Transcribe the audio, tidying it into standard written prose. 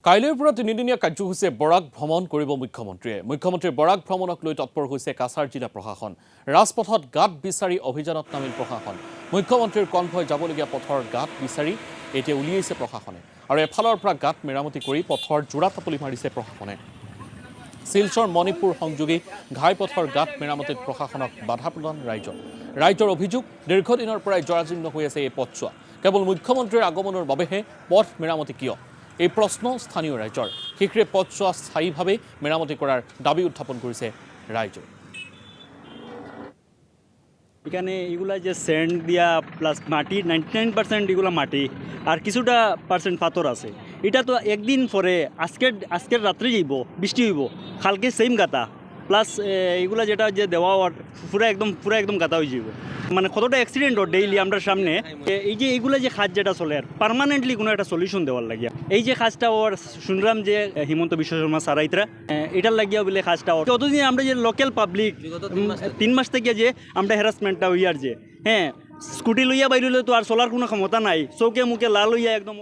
কাইলৈৰ পৰা তিনিদিনীয়া কাৰ্যসূচীৰে বৰাক ভ্ৰমণ কৰিব মুখ্যমন্ত্ৰীয়ে। মুখ্যমন্ত্ৰীৰ বৰাক ভ্ৰমণক লৈ তৎপৰ হৈছে কাছাৰ জিলা প্ৰশাসন। ৰাজপথত গাঁত বিচাৰি অভিযানত নামিল প্ৰশাসন। মুখ্যমন্ত্ৰীৰ কনভয় যাবলগীয়া পথৰ গাঁত বিচাৰি এতিয়া উলিয়াইছে প্ৰশাসনে আৰু এফালৰ পৰা গাঁত মেৰামতি কৰি পথৰ জোৰা তাপলি মাৰিছে প্ৰশাসনে। শিলচৰ মণিপুৰ সংযোগী ঘাইপথৰ গাঁত মেৰামতিত প্ৰশাসনক বাধা প্ৰদান ৰাইজৰ অভিযোগ, দীৰ্ঘদিনৰ পৰাই জৰাজীৰ্ণ হৈ আছে এই পথছোৱা। কেৱল মুখ্যমন্ত্ৰীৰ আগমনৰ বাবেহে পথ মেৰামতি কিয়? এই প্ৰশ্ন স্থানীয় ৰাইজৰ। শীঘ্ৰে পথছোৱা স্থায়ীভাৱে মেৰামতি কৰাৰ দাবী উত্থাপন কৰিছে ৰাইজে। এখানে এগুলা যে স্যান্ড দিয়া প্লাস মাটি 99% এগুলা মাটি আর কিছুটা পার্সেন্ট পাথর আছে। এটা তো একদিন পরে আজকের রাত্রে যাইব, বৃষ্টি হইব, কালকে সেম গাতা প্লাস এগুলা যেটা যে দেওয়া পুরা একদম গাতা হয়ে যাব। মানে কতটা অ্যাক্সিডেন্ট হয় ডেইলি আমরা সামনে। এই যে এইগুলা যে কাজ যেটা চলে আর পার্মানেন্টলি কোনো একটা সলিউশন দেওয়ার লাগিয়া এই যে কাজটা ওর শুনলাম যে হিমন্ত বিশ্ব শর্মা সারাইতরা এটার লাগিয়া বলে কাজটা ওর ততদিন আমরা যে লোকাল পাবলিক 3 মাস থেকে যে আমরা হ্যারাসমেন্টটা হইয়ার যে স্কুটি লইয়া বাইরে তো আর চলার কোনো ক্ষমতা নাই, চৌকে মুখে লাল হইয়া একদম